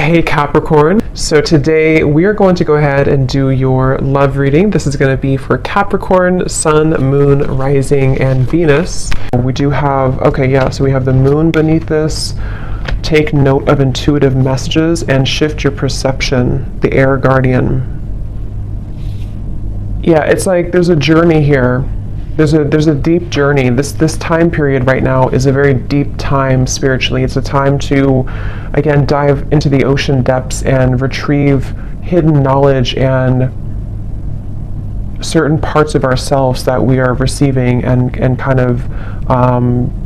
Hey Capricorn. So today we are going to go ahead and do your love reading. This is going to be for Capricorn, Sun, Moon, Rising, and Venus. We do have, so we have the Moon beneath this. Take note of intuitive messages and shift your perception, the Air Guardian. Yeah, it's like there's a journey here. There's a deep journey. This time period right now is a very deep time spiritually. It's a time to, again, dive into the ocean depths and retrieve hidden knowledge and certain parts of ourselves that we are receiving and kind of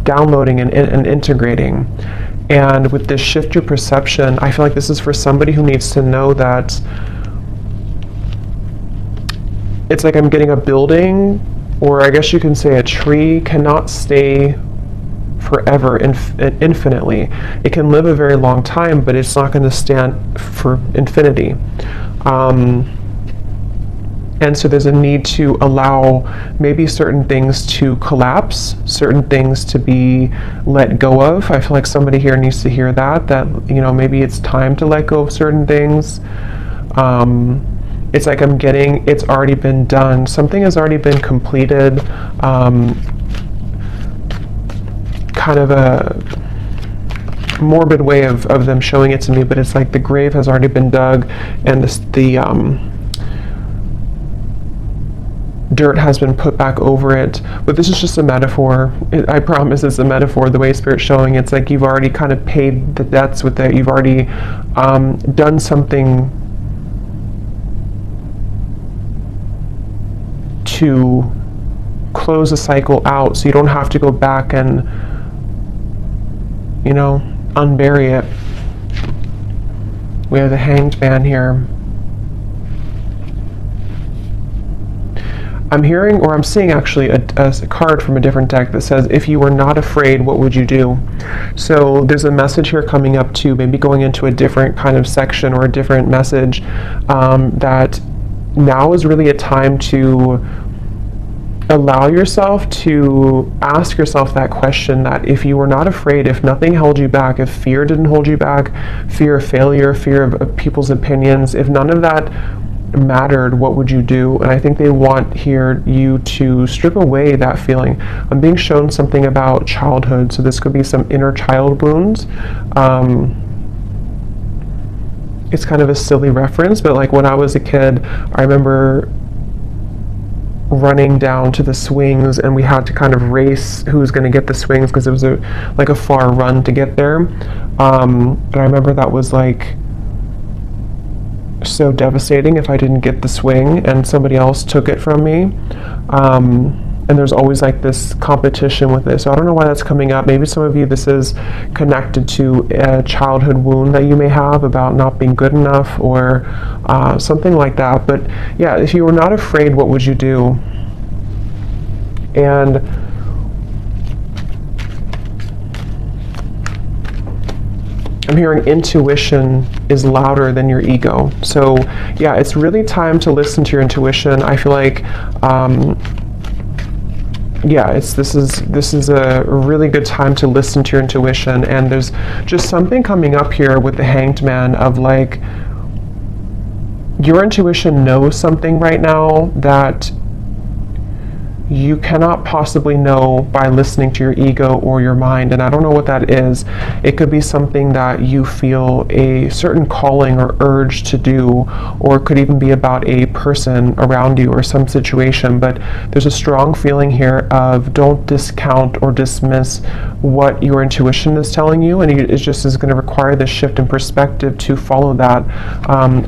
downloading and integrating. And with this shift your perception, I feel like this is for somebody who needs to know that it's like I'm getting a building, or I guess you can say a tree cannot stay forever, infinitely. It can live a very long time, but it's not going to stand for infinity. And so there's a need to allow maybe certain things to collapse, certain things to be let go of. I feel like somebody here needs to hear that maybe it's time to let go of certain things. It's like it's already been done. Something has already been completed. Kind of a morbid way of them showing it to me, but it's like the grave has already been dug and the dirt has been put back over it. But this is just a metaphor. I promise it's a metaphor. The way Spirit's showing, it's like you've already kind of paid the debts with it. You've already done something to close the cycle out, so you don't have to go back and unbury it. We have the Hanged Man here. I'm hearing, or I'm seeing actually a card from a different deck that says, if you were not afraid, what would you do? So there's a message here coming up too, maybe going into a different kind of section or a different message, that now is really a time to allow yourself to ask yourself that question, that if you were not afraid, if nothing held you back, if fear didn't hold you back, fear of failure, fear of people's opinions, if none of that mattered, what would you do? And I think they want here you to strip away that feeling. I'm being shown something about childhood, so this could be some inner child wounds. It's kind of a silly reference, but like when I was a kid, I remember running down to the swings, and we had to kind of race who was going to get the swings because it was a far run to get there. And I remember that was like so devastating if I didn't get the swing and somebody else took it from me. And there's always like this competition with this. So I don't know why that's coming up. Maybe some of you, this is connected to a childhood wound that you may have about not being good enough, or something like that. But yeah, if you were not afraid, what would you do? And I'm hearing intuition is louder than your ego. So yeah, it's really time to listen to your intuition. I feel like this is a really good time to listen to your intuition. And there's just something coming up here with the Hanged Man of like, your intuition knows something right now that you cannot possibly know by listening to your ego or your mind. And I don't know what that is. It could be something that you feel a certain calling or urge to do, or it could even be about a person around you or some situation. But there's a strong feeling here of don't discount or dismiss what your intuition is telling you, and it just is going to require this shift in perspective to follow that.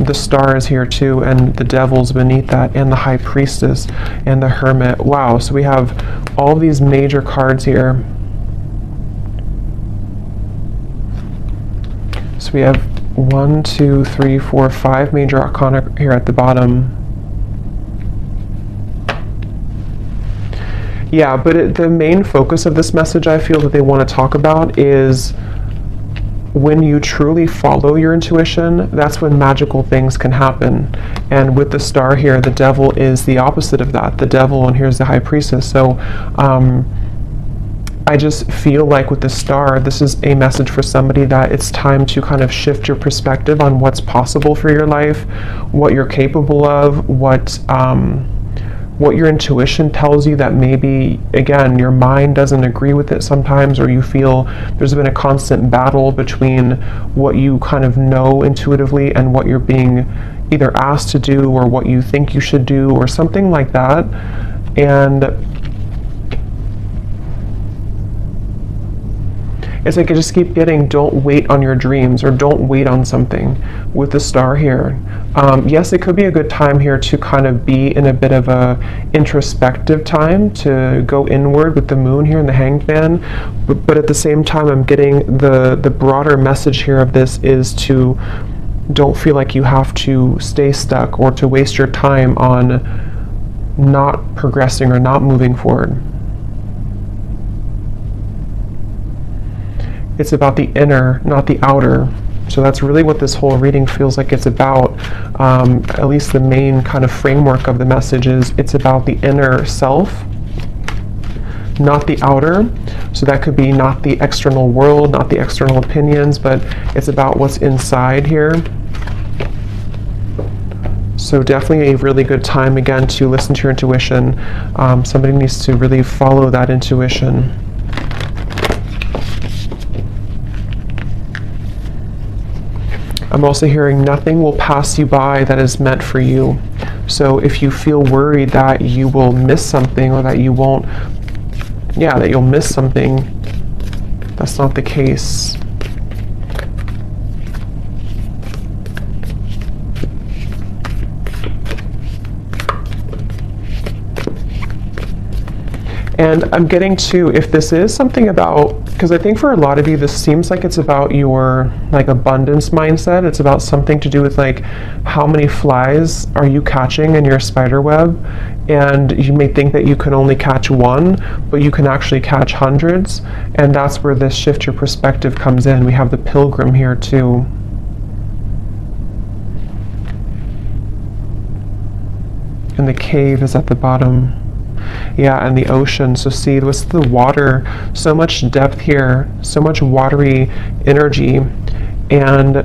The Star is here too, and the Devil's beneath that, and the High Priestess and the Hermit. Wow. So we have all these major cards here. So we have 1, 2, 3, 4, 5 major arcana here at the bottom. Yeah, but the main focus of this message, I feel that they want to talk about, is when you truly follow your intuition, that's when magical things can happen. And with the Star here, the Devil is the opposite of that. The Devil, and here's the High Priestess. So I just feel like with the star, this is a message for somebody that it's time to kind of shift your perspective on what's possible for your life, what you're capable of, what your intuition tells you that maybe, again, your mind doesn't agree with it sometimes, or you feel there's been a constant battle between what you kind of know intuitively and what you're being either asked to do or what you think you should do or something like that. And it's like I just keep getting, don't wait on your dreams, or don't wait on something with the star here. Yes, it could be a good time here to kind of be in a bit of a introspective time, to go inward with the moon here in the Hanged Man. But at the same time, I'm getting the broader message here of this is to don't feel like you have to stay stuck or to waste your time on not progressing or not moving forward. It's about the inner, not the outer. So that's really what this whole reading feels like it's about. At least the main kind of framework of the message is it's about the inner self, not the outer. So that could be not the external world, not the external opinions, but it's about what's inside here. So definitely a really good time, again, to listen to your intuition. Somebody needs to really follow that intuition. I'm also hearing nothing will pass you by that is meant for you. So if you feel worried that you will miss something, or that you won't, that you'll miss something, that's not the case. And I'm getting to, if this is something about, because I think for a lot of you, this seems like it's about your like abundance mindset. It's about something to do with like how many flies are you catching in your spider web, and you may think that you can only catch one, but you can actually catch hundreds. And that's where this shift your perspective comes in. We have the Pilgrim here too. And the cave is at the bottom. Yeah, and the ocean. So see, what's the water? So much depth here, so much watery energy. And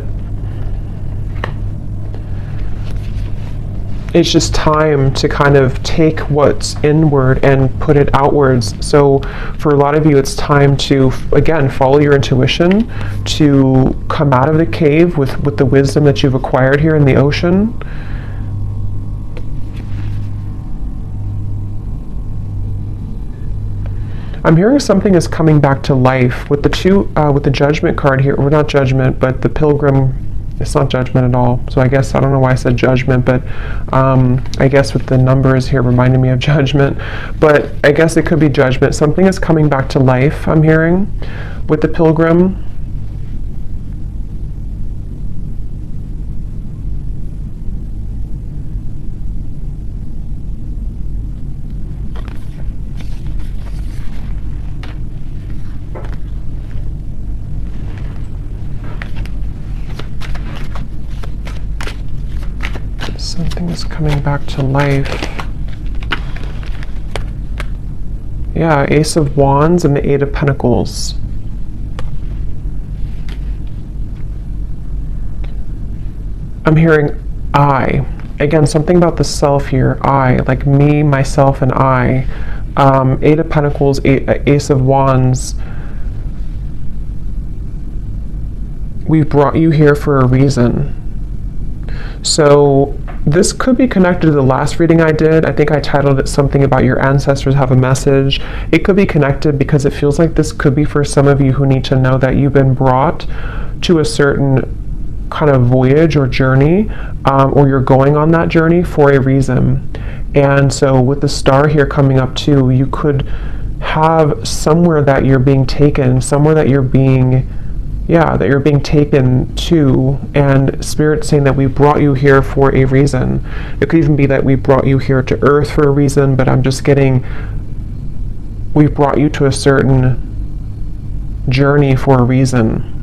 it's just time to kind of take what's inward and put it outwards. So for a lot of you, it's time to, again, follow your intuition, to come out of the cave with the wisdom that you've acquired here in the ocean. I'm hearing something is coming back to life with the with the Judgment card here, or not Judgment, but the Pilgrim. It's not Judgment at all. So I guess, I don't know why I said Judgment, but I guess with the numbers here reminding me of Judgment. But I guess it could be Judgment. Something is coming back to life, I'm hearing, with the Pilgrim. Something is coming back to life. Yeah, Ace of Wands and the Eight of Pentacles. I'm hearing I. Again, something about the self here. I, like me, myself, and I. Eight of Pentacles, Ace of Wands. We brought you here for a reason. So this could be connected to the last reading I did. I think I titled it something about your ancestors have a message. It could be connected because it feels like this could be for some of you who need to know that you've been brought to a certain kind of voyage or journey, or you're going on that journey for a reason. And so with the star here coming up too, you could have somewhere that you're being taken, somewhere that you're being taken to, and Spirit saying that we brought you here for a reason. It could even be that we brought you here to Earth for a reason, but I'm just getting, we brought you to a certain journey for a reason.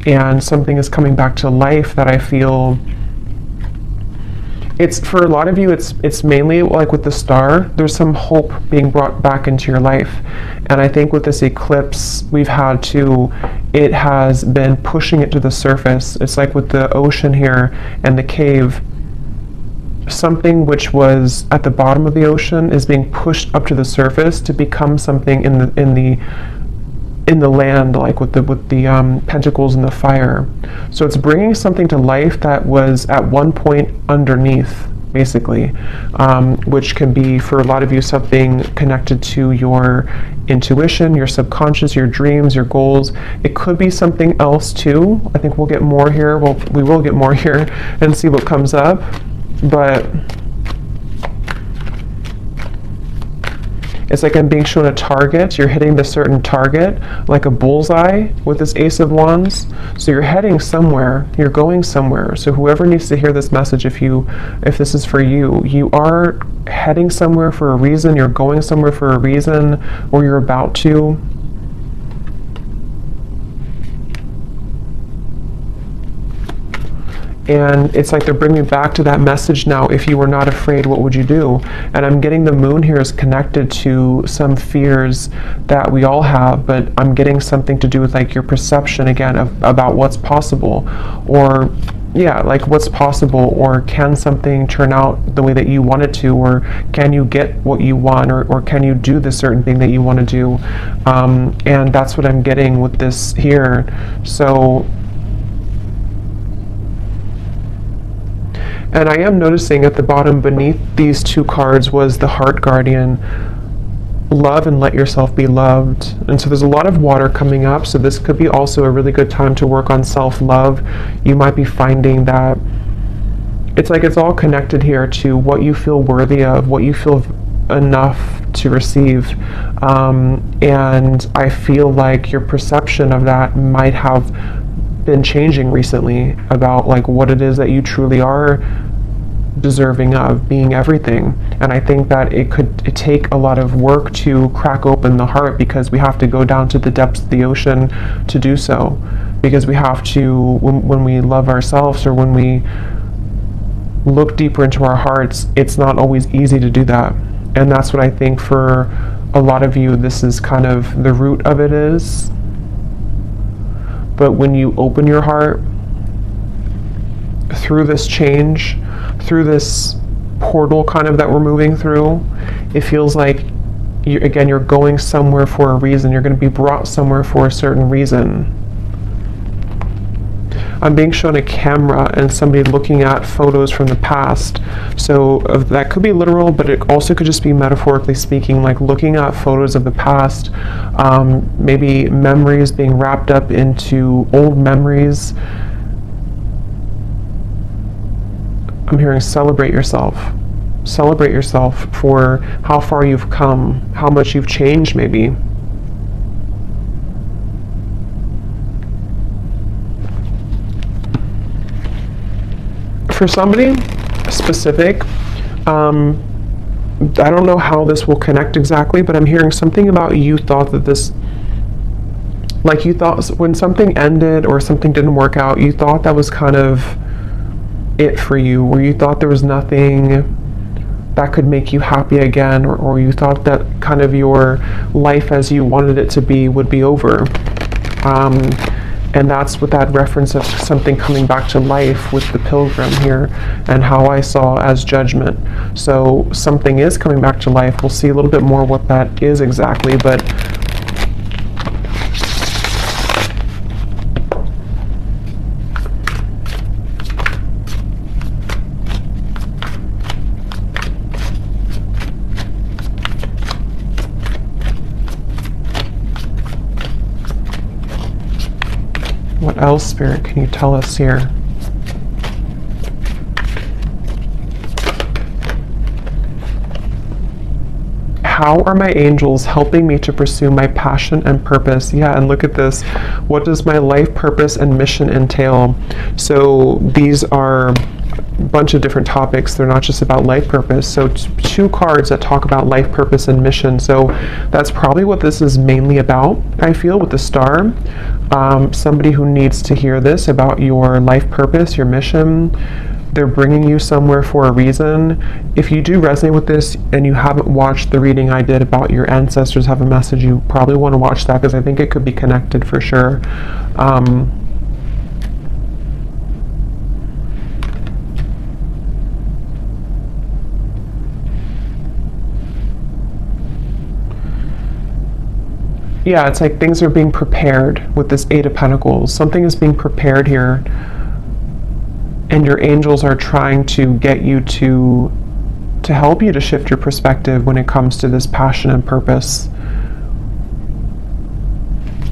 And something is coming back to life that I feel it's for a lot of you, it's mainly like with the star, there's some hope being brought back into your life. And I think with this eclipse we've had too, it has been pushing it to the surface. It's like with the ocean here and the cave, something which was at the bottom of the ocean is being pushed up to the surface to become something in the land, like with the pentacles and the fire. So it's bringing something to life that was at one point underneath, basically, which can be for a lot of you something connected to your intuition, your subconscious, your dreams, your goals. It could be something else too. I think we'll get more here. Well, we will get more here and see what comes up. But it's like I'm being shown a target. You're hitting the certain target, like a bullseye with this Ace of Wands. So you're heading somewhere. You're going somewhere. So whoever needs to hear this message, if this is for you, you are heading somewhere for a reason. You're going somewhere for a reason, or you're about to. And it's like they're bringing back to that message now. If you were not afraid, what would you do? And I'm getting the moon here is connected to some fears that we all have, but I'm getting something to do with like your perception again about what's possible, or yeah, like what's possible, or can something turn out the way that you want it to, or can you get what you want, or can you do the certain thing that you want to do? And that's what I'm getting with this here. So, and I am noticing at the bottom beneath these two cards was the Heart Guardian. Love and let yourself be loved. And so there's a lot of water coming up, so this could be also a really good time to work on self-love. You might be finding that it's like it's all connected here to what you feel worthy of, what you feel enough to receive. And I feel like your perception of that might have been changing recently about like what it is that you truly are deserving of, being everything. And I think that it take a lot of work to crack open the heart, because we have to go down to the depths of the ocean to do so, because we have to, when we love ourselves, or when we look deeper into our hearts, it's not always easy to do that. And that's what I think for a lot of you, this is kind of the root of it is. But when you open your heart through this change, through this portal kind of that we're moving through, it feels like, you're going somewhere for a reason. You're going to be brought somewhere for a certain reason. I'm being shown a camera and somebody looking at photos from the past. So that could be literal, but it also could just be metaphorically speaking, like looking at photos of the past, maybe memories being wrapped up into old memories. I'm hearing celebrate yourself. Celebrate yourself for how far you've come, how much you've changed maybe. For somebody specific, I don't know how this will connect exactly, but I'm hearing something about you thought that this, like you thought when something ended or something didn't work out, you thought that was kind of it for you, or you thought there was nothing that could make you happy again, or you thought that kind of your life as you wanted it to be would be over. And that's with that reference of something coming back to life with the pilgrim here, and how I saw as judgment. So something is coming back to life. We'll see a little bit more what that is exactly, but what else, Spirit, can you tell us here? How are my angels helping me to pursue my passion and purpose? Yeah, and look at this. What does my life purpose and mission entail? So these are a bunch of different topics. They're not just about life purpose. So two cards that talk about life purpose and mission. So that's probably what this is mainly about, I feel, with the star. Somebody who needs to hear this about your life purpose, your mission, they're bringing you somewhere for a reason. If you do resonate with this and you haven't watched the reading I did about your ancestors have a message, you probably want to watch that, because I think it could be connected for sure. Yeah, it's like things are being prepared with this Eight of Pentacles. Something is being prepared here, and your angels are trying to get you to help you to shift your perspective when it comes to this passion and purpose.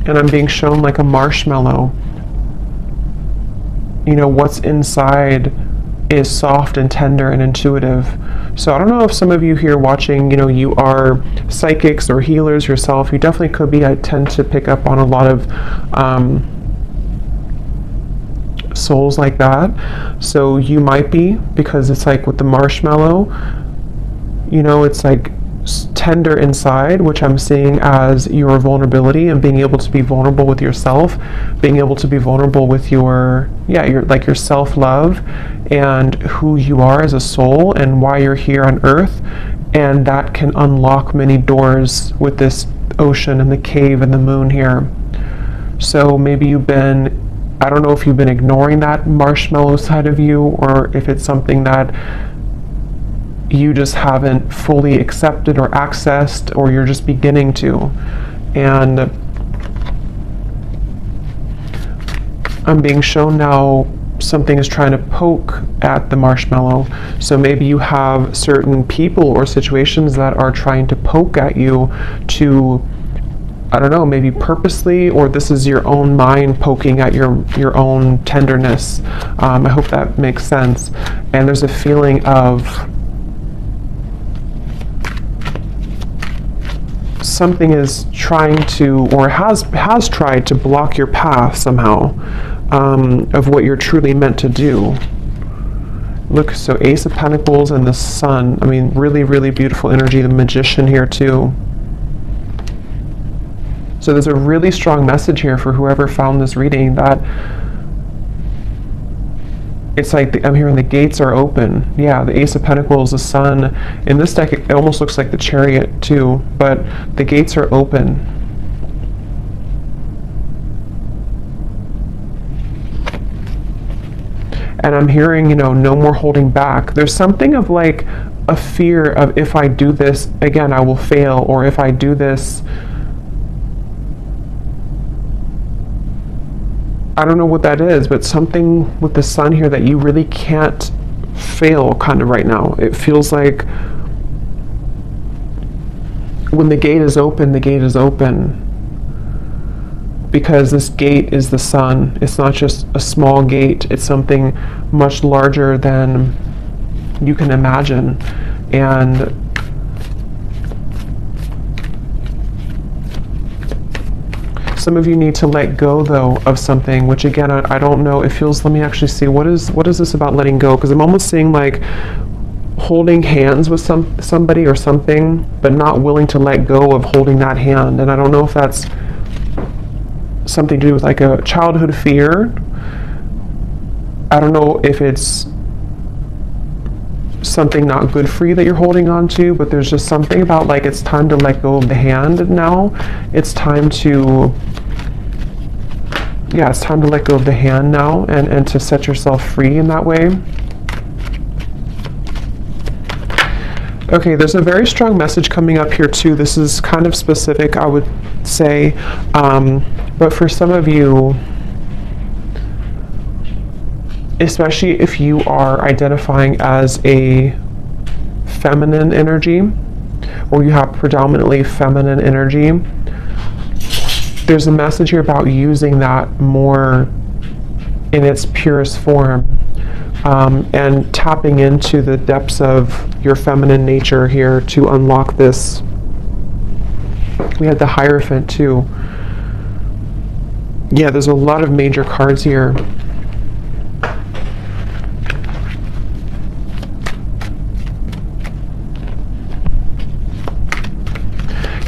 And I'm being shown like a marshmallow. You know, what's inside is soft and tender and intuitive. So I don't know if some of you here watching, you know, you are psychics or healers yourself. You definitely could be. I tend to pick up on a lot of souls like that. So you might be, because it's like with the marshmallow, you know, it's like tender inside, which I'm seeing as your vulnerability and being able to be vulnerable with yourself, being able to be vulnerable with your self-love and who you are as a soul and why you're here on earth. And that can unlock many doors with this ocean and the cave and the moon here. So maybe you've been, I don't know if you've been ignoring that marshmallow side of you, or if it's something that you just haven't fully accepted or accessed, or you're just beginning to. And I'm being shown now something is trying to poke at the marshmallow. So maybe you have certain people or situations that are trying to poke at you to, I don't know, maybe purposely, or this is your own mind poking at your own tenderness. I hope that makes sense. And there's a feeling of something is trying to, or has tried to block your path somehow, of what you're truly meant to do. Look, so Ace of Pentacles and the Sun. I mean, really, really beautiful energy. The Magician here too. So there's a really strong message here for whoever found this reading, that it's like I'm hearing the gates are open. Yeah, the Ace of Pentacles, the Sun. In this deck, it almost looks like the Chariot too, but the gates are open. And I'm hearing, you know, no more holding back. There's something of like a fear of, if I do this again, I will fail, or if I do this, I don't know what that is, but something with the Sun here that you really can't fail kind of right now. It feels like when the gate is open, the gate is open. Because this gate is the Sun. It's not just a small gate. It's something much larger than you can imagine. And some of you need to let go, though, of something, which again, I don't know. It feels, let me actually see, what is this about letting go? Because I'm almost seeing like holding hands with somebody or something, but not willing to let go of holding that hand. And I don't know if that's something to do with like a childhood fear. I don't know if it's something not good for you that you're holding on to, but there's just something about like it's time to let go of the hand now. It's time to, yeah, it's time to let go of the hand now, and to set yourself free in that way. Okay, there's a very strong message coming up here too. This is kind of specific, I would say, but for some of you, especially if you are identifying as a feminine energy, or you have predominantly feminine energy, there's a message here about using that more in its purest form. And tapping into the depths of your feminine nature here to unlock this. We had the Hierophant too. Yeah, there's a lot of major cards here.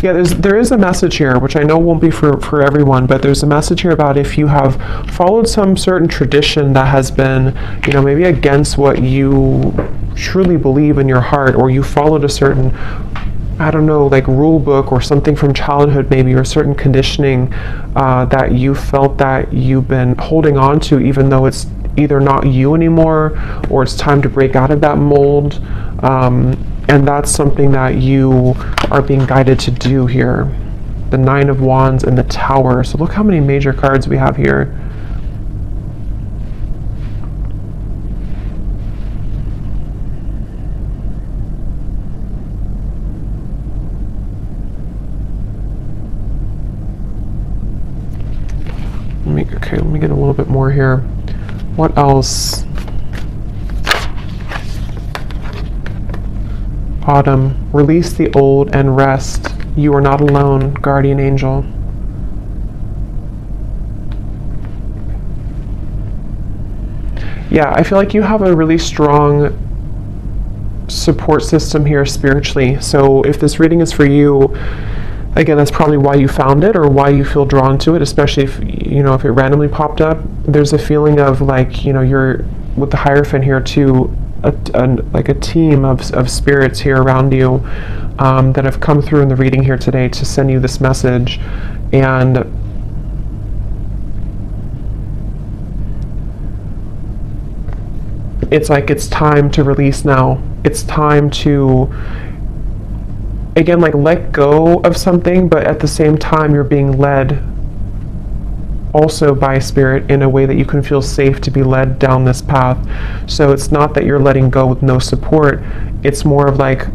Yeah, there is a message here, which I know won't be for everyone, but there's a message here about if you have followed some certain tradition that has been, maybe against what you truly believe in your heart, or you followed a certain, I don't know, like rule book or something from childhood maybe, or certain conditioning that you felt that you've been holding on to, even though it's either not you anymore, or it's time to break out of that mold. And that's something that you are being guided to do here. The Nine of Wands and the Tower. So look how many major cards we have here. Let me get a little bit more here. What else? Autumn, release the old and rest. You are not alone, guardian angel. Yeah, I feel like you have a really strong support system here spiritually. So if this reading is for you, again, that's probably why you found it, or why you feel drawn to it, especially if, if it randomly popped up. There's a feeling of like, you're with the Hierophant here too, like a team of spirits here around you that have come through in the reading here today to send you this message. And it's like it's time to release now. It's time to, again, like let go of something, but at the same time you're being led also by spirit in a way that you can feel safe to be led down this path. So it's not that you're letting go with no support, it's more of like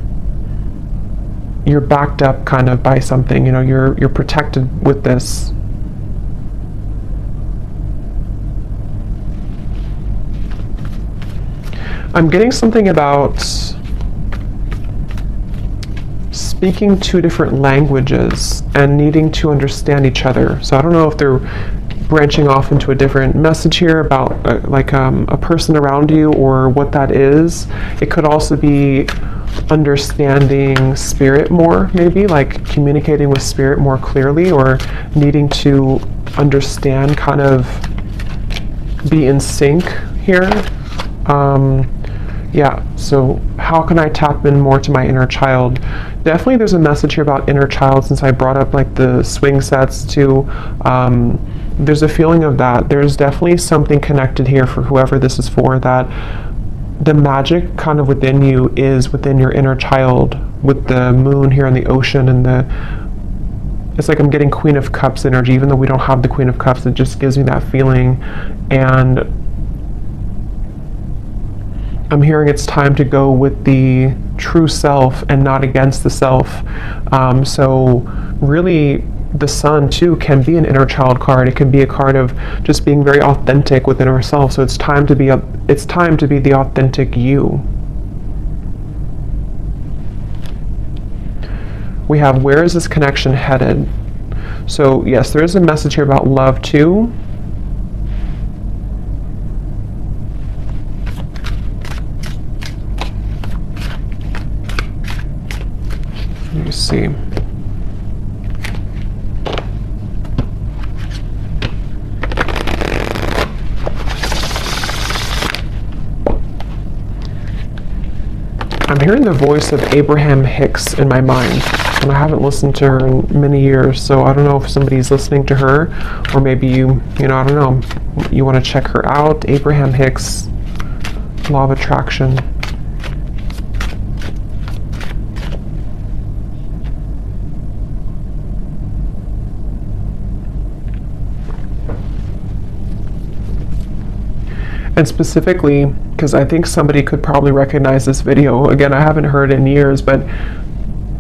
you're backed up kind of by something, you're protected with this. I'm getting something about speaking two different languages and needing to understand each other. So I don't know if they're branching off into a different message here about a person around you, or what that is. It could also be understanding spirit more, maybe like communicating with spirit more clearly, or needing to understand, kind of be in sync here. Yeah, so how can I tap in more to my inner child? Definitely there's a message here about inner child, since I brought up like the swing sets too. There's a feeling of that. There's definitely something connected here for whoever this is for, that the magic kind of within you is within your inner child, with the moon here in the ocean, and it's like I'm getting Queen of Cups energy, even though we don't have the Queen of Cups. It just gives me that feeling. And I'm hearing it's time to go with the true self and not against the self. So really, the Sun too can be an inner child card. It can be a card of just being very authentic within ourselves. So it's time to be the authentic you. We have, where is this connection headed? So yes, there is a message here about love too. Let me see. I'm hearing the voice of Abraham Hicks in my mind, and I haven't listened to her in many years, so I don't know if somebody's listening to her, or maybe you I don't know, you want to check her out. Abraham Hicks, Law of Attraction. And specifically, because I think somebody could probably recognize this video. Again, I haven't heard it in years, but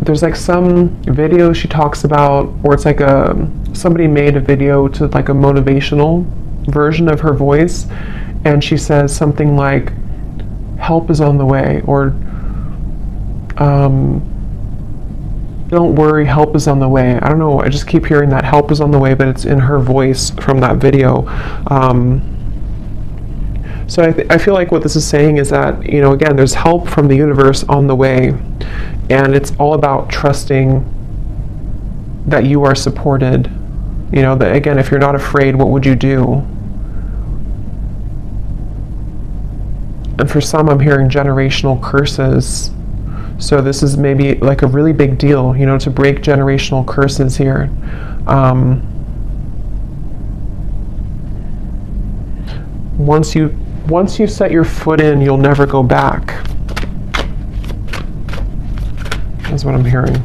there's like some video she talks about, or it's like somebody made a video to like a motivational version of her voice, and she says something like, help is on the way, or don't worry, help is on the way. I don't know, I just keep hearing that help is on the way, but it's in her voice from that video. So I feel like what this is saying is that, again, there's help from the universe on the way, and it's all about trusting that you are supported. You know, that again, if you're not afraid, what would you do? And for some, I'm hearing generational curses. So this is maybe like a really big deal, you know, to break generational curses here. Once you set your foot in, you'll never go back. That's what I'm hearing.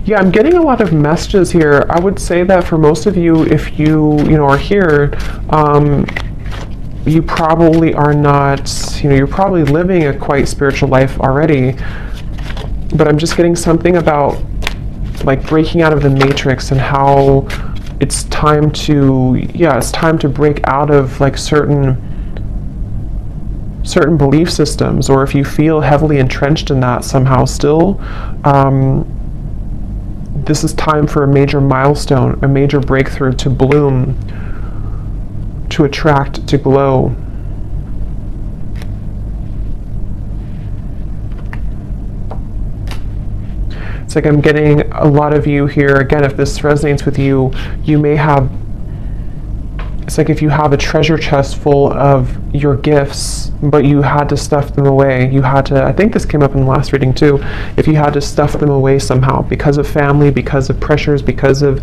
Yeah, I'm getting a lot of messages here. I would say that for most of you, if you are here, you probably are not, you're probably living a quite spiritual life already. But I'm just getting something about like breaking out of the matrix and how it's time to, it's time to break out of like certain belief systems, or if you feel heavily entrenched in that somehow still, this is time for a major milestone, a major breakthrough to bloom, to attract, to glow. It's like I'm getting a lot of you here. Again, if this resonates with you, you may have, it's like if you have a treasure chest full of your gifts, but you had to stuff them away. You had to, I think this came up in the last reading too, if you had to stuff them away somehow because of family, because of pressures, because of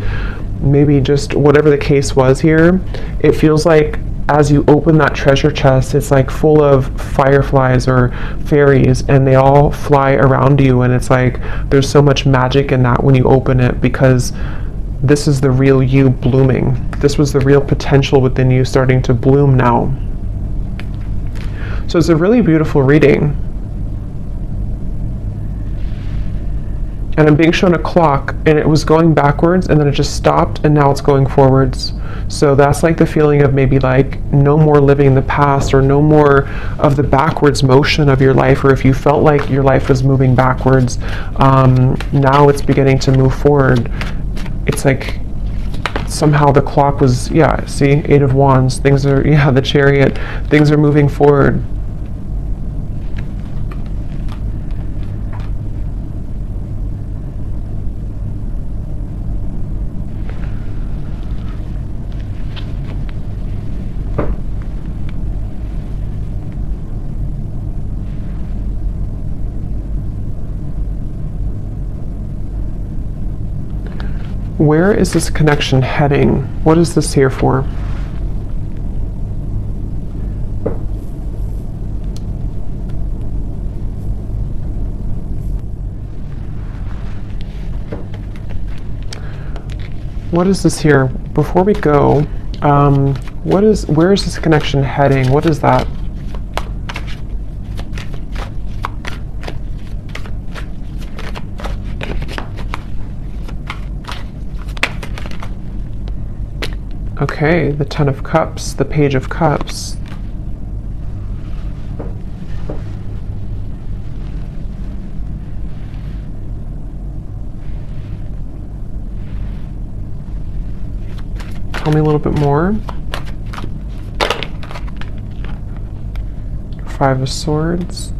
maybe just whatever the case was here, it feels like as you open that treasure chest, it's like full of fireflies or fairies, and they all fly around you, and it's like there's so much magic in that when you open it, because this is the real you blooming. This was the real potential within you starting to bloom now. So it's a really beautiful reading. And I'm being shown a clock, and it was going backwards, and then it just stopped, and now it's going forwards. So that's like the feeling of maybe like no more living in the past, or no more of the backwards motion of your life, or if you felt like your life was moving backwards, now it's beginning to move forward. It's like somehow the clock was, see, Eight of Wands, things are, the Chariot, things are moving forward. Where is this connection heading? What is this here for? What is this here? Before we go, where is this connection heading? What is that? Okay, the Ten of Cups, the Page of Cups. Tell me a little bit more. Five of Swords.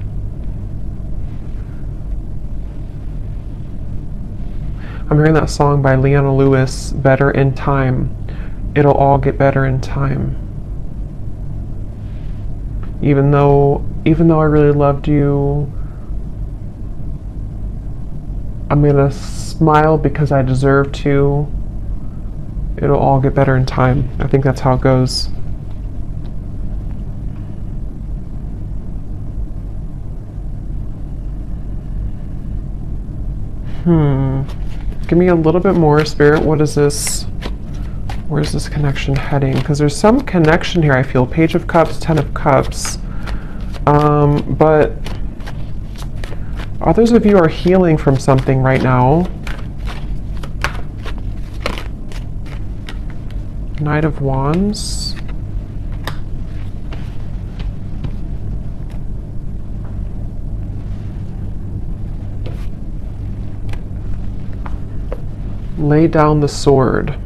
I'm hearing that song by Leona Lewis, Better in Time. It'll all get better in time. Even though I really loved you, I'm gonna smile because I deserve to. It'll all get better in time. I think that's how it goes. Give me a little bit more, Spirit. What is this? Where's this connection heading? Because there's some connection here, I feel. Page of Cups, Ten of Cups. But others of you are healing from something right now. Knight of Wands. Lay down the sword.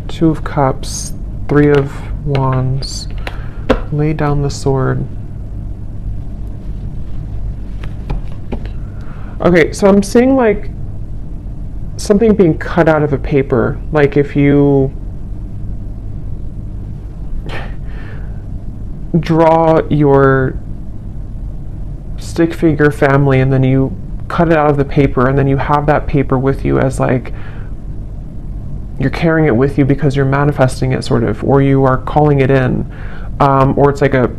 Two of Cups, Three of Wands. Lay down the sword. Okay, so I'm seeing like something being cut out of a paper. Like if you draw your stick figure family and then you cut it out of the paper, and then you have that paper with you as like you're carrying it with you because you're manifesting it, sort of, or you are calling it in, or it's like a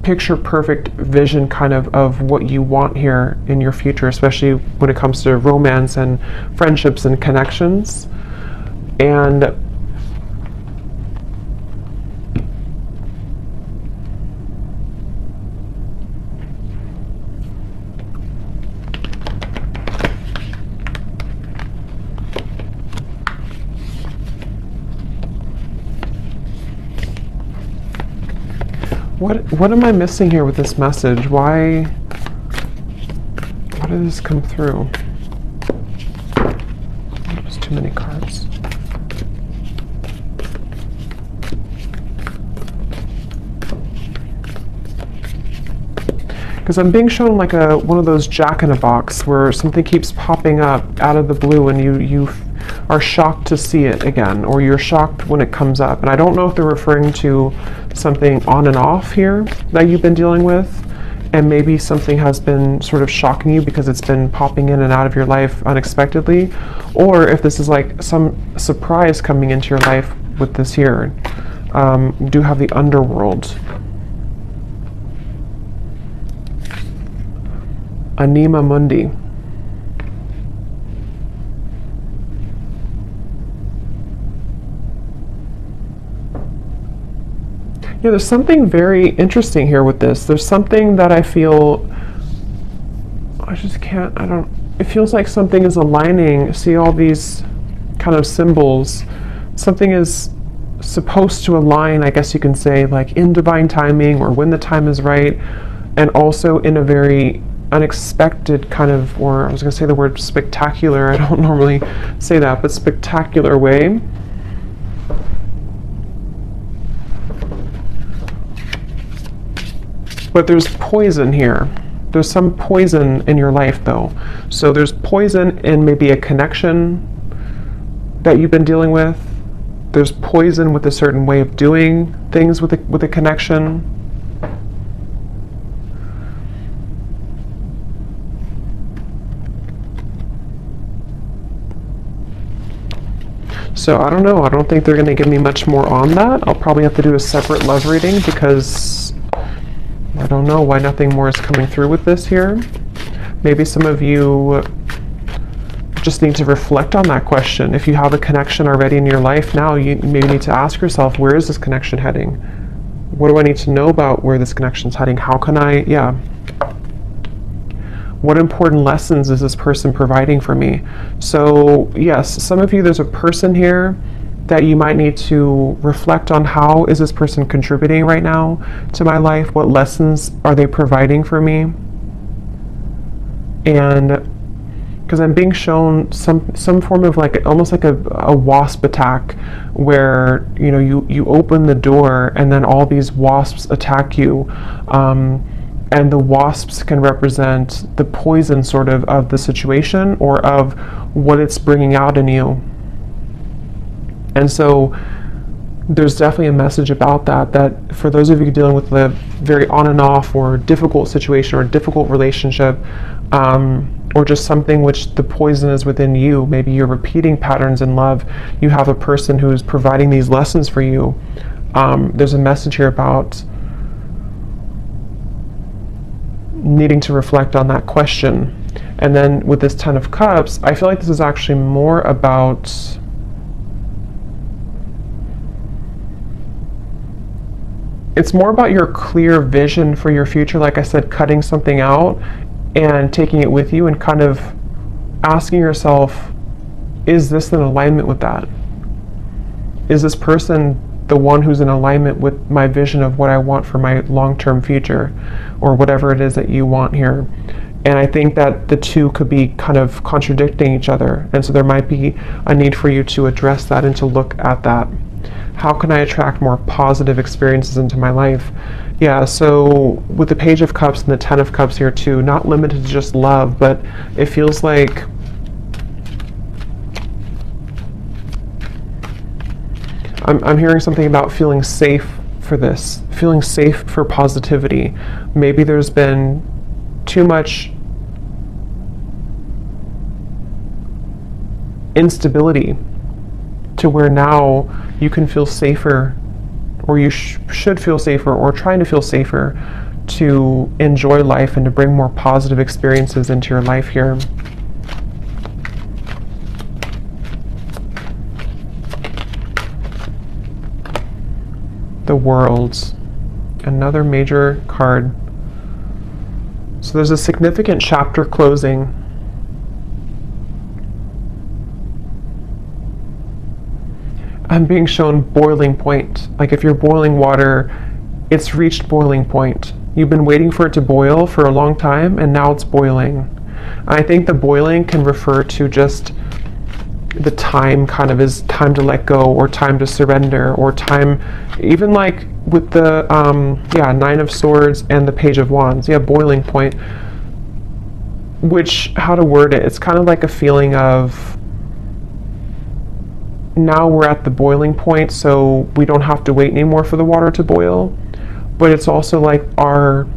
picture perfect vision kind of what you want here in your future, especially when it comes to romance and friendships and connections. And what am I missing here with this message? Why did this come through? There's too many cards. Because I'm being shown like one of those jack-in-a-box where something keeps popping up out of the blue and you are shocked to see it again, or you're shocked when it comes up. And I don't know if they're referring to something on and off here that you've been dealing with, and maybe something has been sort of shocking you because it's been popping in and out of your life unexpectedly, or if this is like some surprise coming into your life with this here. You do have the underworld. Anima Mundi. Yeah, there's something very interesting here with this. There's something that I feel, it feels like something is aligning. See all these kind of symbols. Something is supposed to align, I guess you can say, like in divine timing or when the time is right, and also in a very unexpected kind of, or I was going to say the word spectacular, I don't normally say that, but spectacular way. But there's poison here. There's some poison in your life though. So there's poison in maybe a connection that you've been dealing with. There's poison with a certain way of doing things with a connection. So I don't know. I don't think they're going to give me much more on that. I'll probably have to do a separate love reading because I don't know why nothing more is coming through with this here. Maybe some of you just need to reflect on that question. If you have a connection already in your life now, you maybe need to ask yourself, where is this connection heading? What do I need to know about where this connection is heading? How can I, what important lessons is this person providing for me? So yes, some of you, there's a person here that you might need to reflect on. How is this person contributing right now to my life? What lessons are they providing for me? And because I'm being shown some form of like almost like a wasp attack, where you open the door and then all these wasps attack you, and the wasps can represent the poison sort of the situation or of what it's bringing out in you. And so there's definitely a message about that for those of you dealing with the very on and off or difficult situation or difficult relationship, or just something which the poison is within you. Maybe you're repeating patterns in love. You have a person who's providing these lessons for you. There's a message here about needing to reflect on that question. And then with this Ten of Cups, I feel like this is actually more about it's more about your clear vision for your future. Like I said, cutting something out and taking it with you and kind of asking yourself, is this in alignment with that? Is this person the one who's in alignment with my vision of what I want for my long-term future, or whatever it is that you want here? And I think that the two could be kind of contradicting each other. And so there might be a need for you to address that and to look at that How can I attract more positive experiences into my life? Yeah, so with the Page of Cups and the Ten of Cups here too, not limited to just love, but it feels like I'm hearing something about feeling safe for this, feeling safe for positivity. Maybe there's been too much instability to where now you can feel safer, or you should feel safer, or trying to feel safer to enjoy life and to bring more positive experiences into your life here. The World, another major card. So there's a significant chapter closing. I'm being shown boiling point. Like if you're boiling water, it's reached boiling point. You've been waiting for it to boil for a long time, and now it's boiling. I think the boiling can refer to just the time, kind of is time to let go, or time to surrender, or time, even like with the Nine of Swords and the Page of Wands. Yeah, boiling point. Which, how to word it, it's kind of like a feeling of, now we're at the boiling point, so we don't have to wait anymore for the water to boil. But it's also like our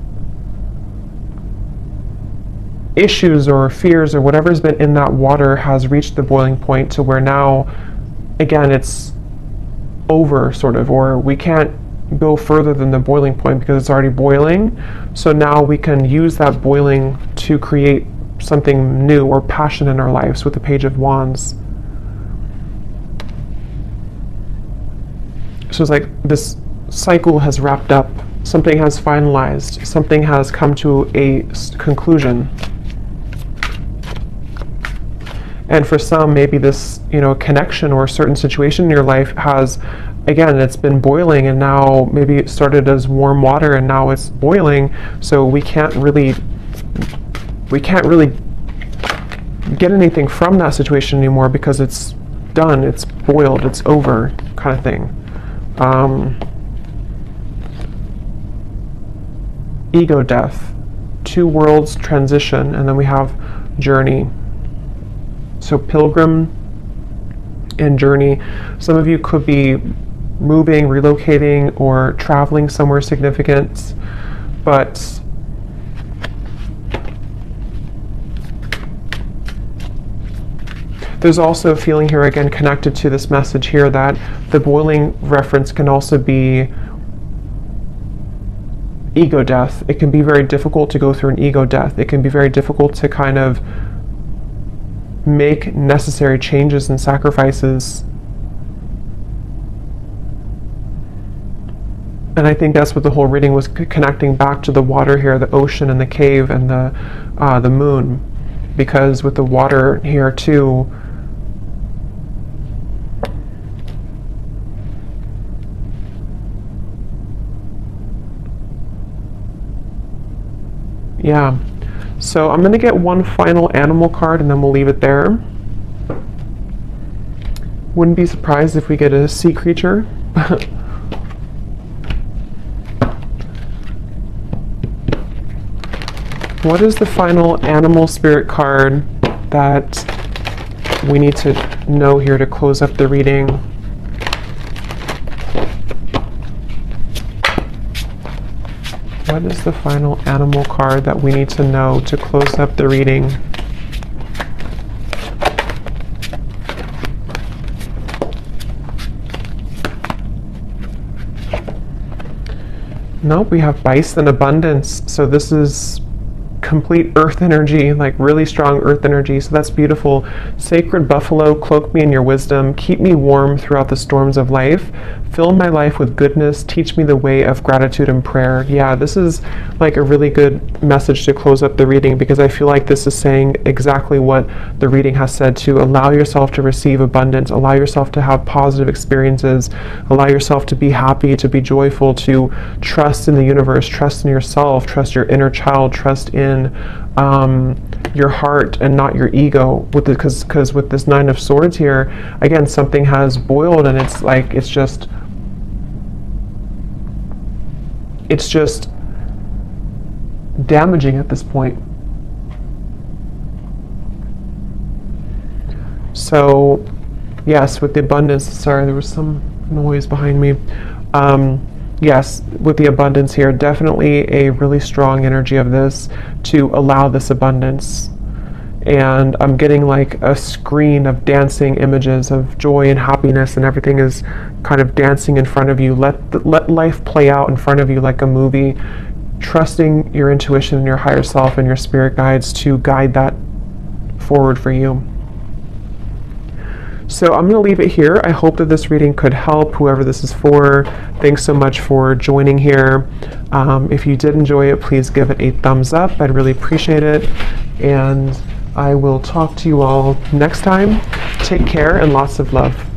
issues or fears or whatever's been in that water has reached the boiling point, to where now, again, it's over, sort of, or we can't go further than the boiling point because it's already boiling. So now we can use that boiling to create something new or passion in our lives with the Page of Wands. So it's like this cycle has wrapped up, something has finalized, something has come to a conclusion. And for some, maybe this, connection or a certain situation in your life has, again, it's been boiling, and now maybe it started as warm water and now it's boiling. So we can't really get anything from that situation anymore because it's done, it's boiled, it's over, kind of thing. Ego death, two worlds transition, and then we have journey. So pilgrim and journey. Some of you could be moving, relocating, or traveling somewhere significant, but there's also a feeling here, again, connected to this message here, that the boiling reference can also be ego death. It can be very difficult to go through an ego death. It can be very difficult to kind of make necessary changes and sacrifices. And I think that's what the whole reading was, connecting back to the water here, the ocean and the cave and the moon. Because with the water here too, yeah. So I'm going to get one final animal card and then we'll leave it there. Wouldn't be surprised if we get a sea creature. What is the final animal spirit card that we need to know here to close up the reading? What is the final animal card that we need to know to close up the reading? Nope, we have bison abundance. So this is complete earth energy, like really strong earth energy. So that's beautiful. Sacred buffalo, cloak me in your wisdom. Keep me warm throughout the storms of life. Fill my life with goodness. Teach me the way of gratitude and prayer. Yeah, this is like a really good message to close up the reading, because I feel like this is saying exactly what the reading has said, to allow yourself to receive abundance, allow yourself to have positive experiences, allow yourself to be happy, to be joyful, to trust in the universe, trust in yourself, trust your inner child, trust in your heart and not your ego, with because with this Nine of Swords here, again, something has boiled, and it's like it's just damaging at this point. So yes, with the abundance, sorry, there was some noise behind me. Yes, with the abundance here, definitely a really strong energy of this to allow this abundance. And I'm getting like a screen of dancing images of joy and happiness, and everything is kind of dancing in front of you. Let life play out in front of you like a movie, trusting your intuition and your higher self and your spirit guides to guide that forward for you. So I'm going to leave it here. I hope that this reading could help whoever this is for. Thanks so much for joining here. If you did enjoy it, please give it a thumbs up. I'd really appreciate it. And I will talk to you all next time. Take care and lots of love.